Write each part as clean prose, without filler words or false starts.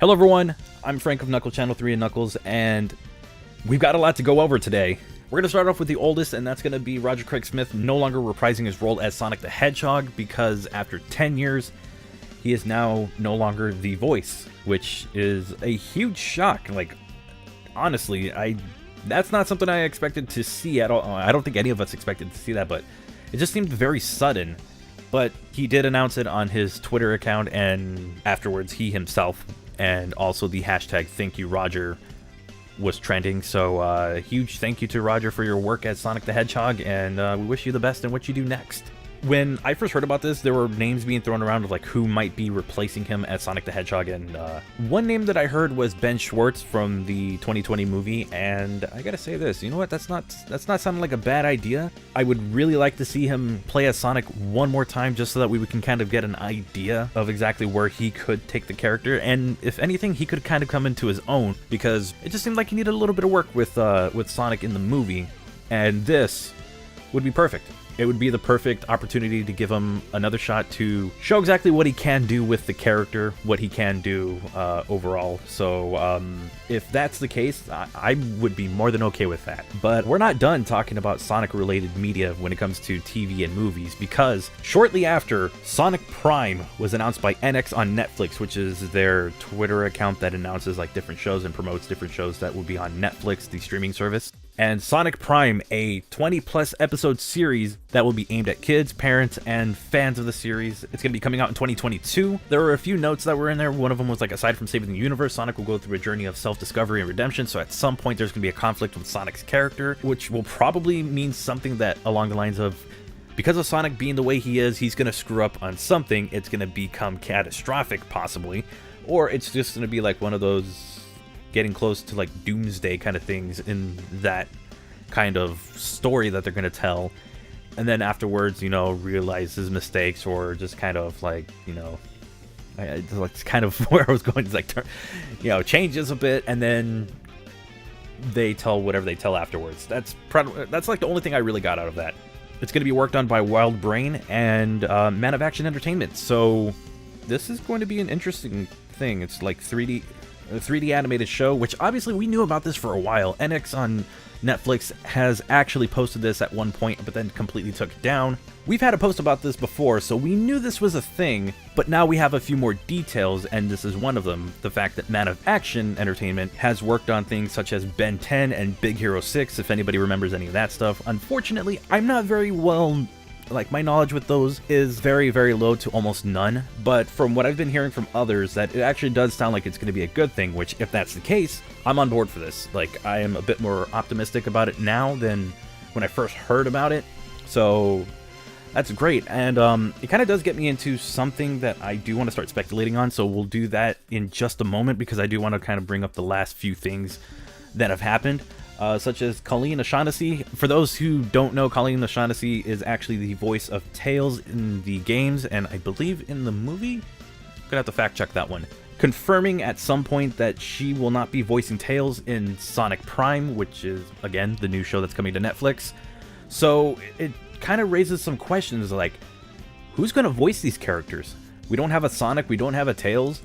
Hello everyone, I'm Frank of Knuckle Channel 3 and Knuckles, and we've got a lot to go over today. We're going to start off with the oldest, and that's going to be Roger Craig Smith no longer reprising his role as Sonic the Hedgehog, because after 10 years, he is now no longer the voice, which is a huge shock. Like, honestly, that's not something I expected to see at all. I don't think any of us expected to see that, but it just seemed very sudden. But he did announce it on his Twitter account, and afterwards he himself, and also the hashtag #ThankYouRoger was trending. So huge thank you to Roger for your work as Sonic the Hedgehog, and we wish you the best in what you do next. When I first heard about this, there were names being thrown around of like who might be replacing him as Sonic the Hedgehog, and one name that I heard was Ben Schwartz from the 2020 movie, and I gotta say this, you know what, that's not sounding like a bad idea. I would really like to see him play as Sonic one more time, just so that we can kind of get an idea of exactly where he could take the character, and if anything, he could kind of come into his own, because it just seemed like he needed a little bit of work with Sonic in the movie, and this would be perfect. It would be the perfect opportunity to give him another shot to show exactly what he can do with the character, what he can do overall. So if that's the case, I would be more than okay with that. But we're not done talking about Sonic-related media when it comes to TV and movies, because shortly after, Sonic Prime was announced by Knux on Netflix, which is their Twitter account that announces like different shows and promotes different shows that will be on Netflix, the streaming service. And Sonic Prime, a 20-plus episode series that will be aimed at kids, parents, and fans of the series. It's going to be coming out in 2022. There were a few notes that were in there. One of them was like, aside from saving the universe, Sonic will go through a journey of self-discovery and redemption. So at some point, there's going to be a conflict with Sonic's character, which will probably mean something that along the lines of, because of Sonic being the way he is, he's going to screw up on something. It's going to become catastrophic, possibly. Or it's just going to be like one of those getting close to like doomsday kind of things in that kind of story that they're going to tell, and then afterwards, you know, realize his mistakes, or just kind of like, you know, it's kind of where I was going. It's like, you know, changes a bit, and then they tell whatever they tell afterwards. That's like the only thing I really got out of that. It's going to be worked on by Wild Brain and Man of Action Entertainment, so this is going to be an interesting thing. It's like a 3D animated show, which obviously we knew about this for a while. Knux on Netflix has actually posted this at one point, but then completely took it down. We've had a post about this before, so we knew this was a thing, but now we have a few more details, and this is one of them. The fact that Man of Action Entertainment has worked on things such as Ben 10 and Big Hero 6, if anybody remembers any of that stuff. Unfortunately, I'm not very well, like, my knowledge with those is very, very low to almost none, but from what I've been hearing from others, that it actually does sound like it's going to be a good thing, which, if that's the case, I'm on board for this. Like, I am a bit more optimistic about it now than when I first heard about it, so that's great. And it kind of does get me into something that I do want to start speculating on, so we'll do that in just a moment, because I do want to kind of bring up the last few things that have happened. Such as Colleen O'Shaughnessy. For those who don't know, Colleen O'Shaughnessy is actually the voice of Tails in the games, and I believe in the movie? I'm gonna have to fact check that one. Confirming at some point that she will not be voicing Tails in Sonic Prime, which is, again, the new show that's coming to Netflix. So it kind of raises some questions like, who's gonna voice these characters? We don't have a Sonic, we don't have a Tails.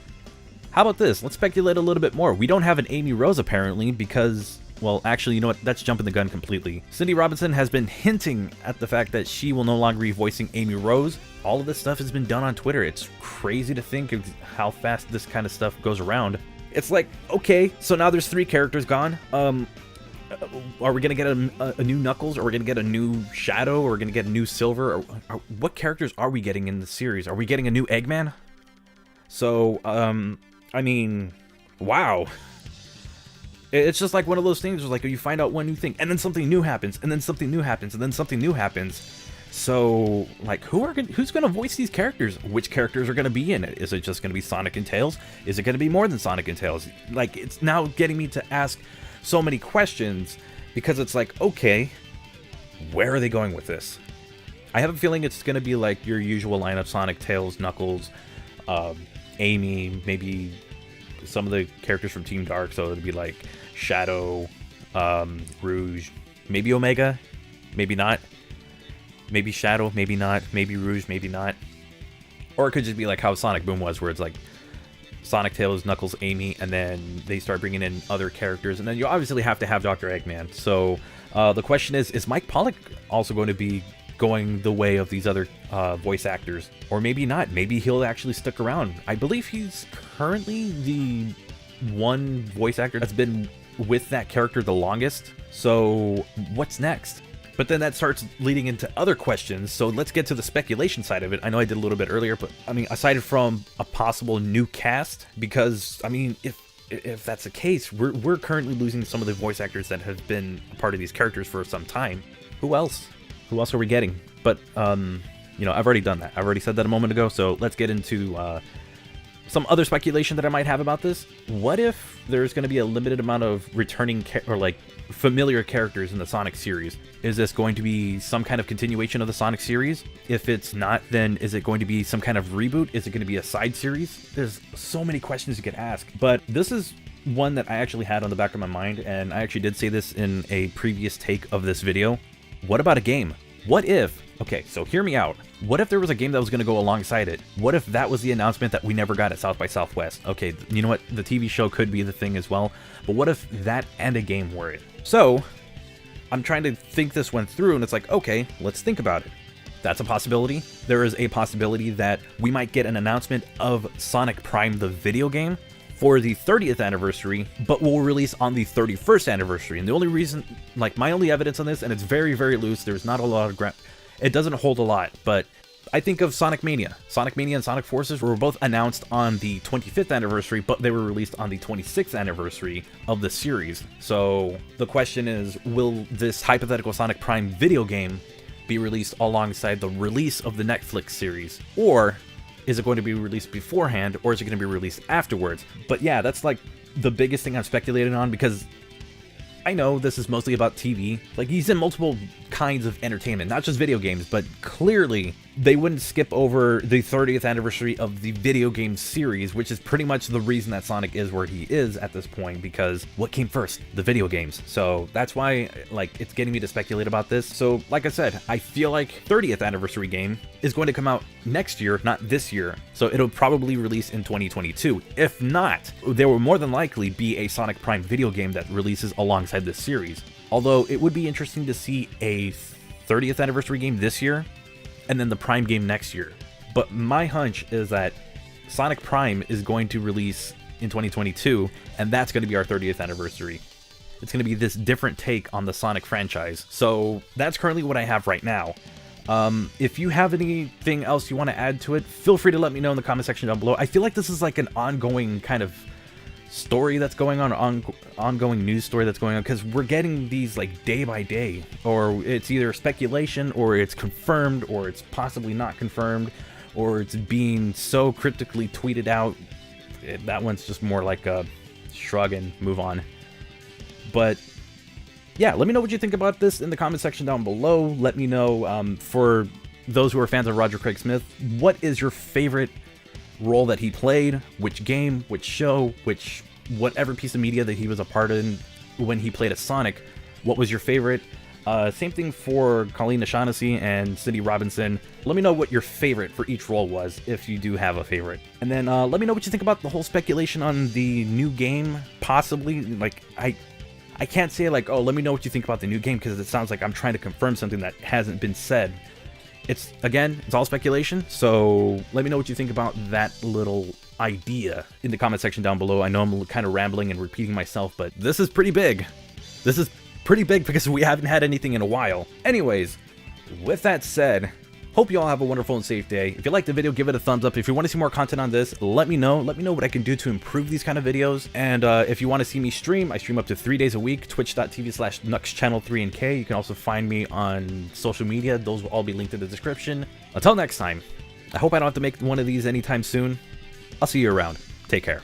How about this? Let's speculate a little bit more. We don't have an Amy Rose, apparently, because, well, actually, you know what? That's jumping the gun completely. Cindy Robinson has been hinting at the fact that she will no longer be voicing Amy Rose. All of this stuff has been done on Twitter. It's crazy to think of how fast this kind of stuff goes around. It's like, okay, so now there's 3 characters gone. Are we going to get a new Knuckles? Are we going to get a new Shadow? Or are we going to get a new Silver? Or what characters are we getting in the series? Are we getting a new Eggman? So, I mean, wow. It's just like one of those things where, like, you find out one new thing, and then something new happens, and then something new happens, and then something new happens. So, like, who's going to voice these characters? Which characters are going to be in it? Is it just going to be Sonic and Tails? Is it going to be more than Sonic and Tails? Like, it's now getting me to ask so many questions, because it's like, okay, where are they going with this? I have a feeling it's going to be like your usual lineup: Sonic, Tails, Knuckles, Amy, maybe some of the characters from Team Dark, so it'd be like Shadow, Rouge, maybe Omega, maybe not, maybe Shadow, maybe not, maybe Rouge, maybe not. Or it could just be like how Sonic Boom was, where it's like Sonic, Tails, Knuckles, Amy, and then they start bringing in other characters, and then you obviously have to have Dr. Eggman. So the question is Mike Pollock also going to be going the way of these other voice actors? Or maybe not. Maybe he'll actually stick around. I believe he's currently the one voice actor that's been with that character the longest. So what's next? But then that starts leading into other questions, so let's get to the speculation side of it. I know I did a little bit earlier, but I mean, aside from a possible new cast, because I mean, if that's the case, we're currently losing some of the voice actors that have been a part of these characters for some time. Who else? Who else are we getting? But you know, I've already done that. I've already said that a moment ago, so let's get into some other speculation that I might have about this. What if there's going to be a limited amount of returning or like familiar characters in the Sonic series? Is this going to be some kind of continuation of the Sonic series? If it's not, then is it going to be some kind of reboot? Is it going to be a side series? There's so many questions you could ask, but this is one that I actually had on the back of my mind, and I actually did say this in a previous take of this video. What about a game? What if, okay, so hear me out. What if there was a game that was going to go alongside it? What if that was the announcement that we never got at South by Southwest? Okay, you know what? The TV show could be the thing as well, but what if that and a game were it? So, I'm trying to think this one through, and it's like, okay, let's think about it. That's a possibility. There is a possibility that we might get an announcement of Sonic Prime, the video game, for the 30th anniversary, but will release on the 31st anniversary. And the only reason, like my only evidence on this, and it's very, very loose, there's not a lot of ground, it doesn't hold a lot, but I think of Sonic Mania. Sonic Mania and Sonic Forces were both announced on the 25th anniversary, but they were released on the 26th anniversary of the series. So the question is, will this hypothetical Sonic Prime video game be released alongside the release of the Netflix series? Or is it going to be released beforehand, or is it going to be released afterwards? But yeah, that's like the biggest thing I'm speculating on, because I know this is mostly about TV. Like, he's in multiple kinds of entertainment, not just video games, but clearly they wouldn't skip over the 30th anniversary of the video game series, which is pretty much the reason that Sonic is where he is at this point, because what came first? The video games. So that's why, like, it's getting me to speculate about this. So, like I said, I feel like 30th anniversary game is going to come out next year, not this year. So it'll probably release in 2022. If not, there will more than likely be a Sonic Prime video game that releases alongside this series. Although it would be interesting to see a 30th anniversary game this year, and then the Prime game next year. But my hunch is that Sonic Prime is going to release in 2022, and that's going to be our 30th anniversary. It's going to be this different take on the Sonic franchise. So that's currently what I have right now. If you have anything else you want to add to it, feel free to let me know in the comment section down below. I feel like this is like an ongoing kind of story that's going on, ongoing news story that's going on, because we're getting these like day by day, or it's either speculation, or it's confirmed, or it's possibly not confirmed, or it's being so cryptically tweeted out. That one's just more like a shrug and move on. But yeah, let me know what you think about this in the comment section down below. Let me know, for those who are fans of Roger Craig Smith, what is your favorite role that he played, which game, which show, which whatever piece of media that he was a part in when he played as Sonic. What was your favorite? Same thing for Colleen O'Shaughnessy and Cindy Robinson. Let me know what your favorite for each role was, if you do have a favorite. And then let me know what you think about the whole speculation on the new game, possibly. Like, I can't say like, oh, let me know what you think about the new game, because it sounds like I'm trying to confirm something that hasn't been said. It's, again, it's all speculation, so let me know what you think about that little idea in the comment section down below. I know I'm kind of rambling and repeating myself, but this is pretty big. This is pretty big because we haven't had anything in a while. Anyways, with that said, hope you all have a wonderful and safe day. If you liked the video, give it a thumbs up. If you want to see more content on this, let me know. Let me know what I can do to improve these kind of videos. And if you want to see me stream, I stream up to 3 days a week, twitch.tv/KnuxChannel3NK. You can also find me on social media. Those will all be linked in the description. Until next time, I hope I don't have to make one of these anytime soon. I'll see you around. Take care.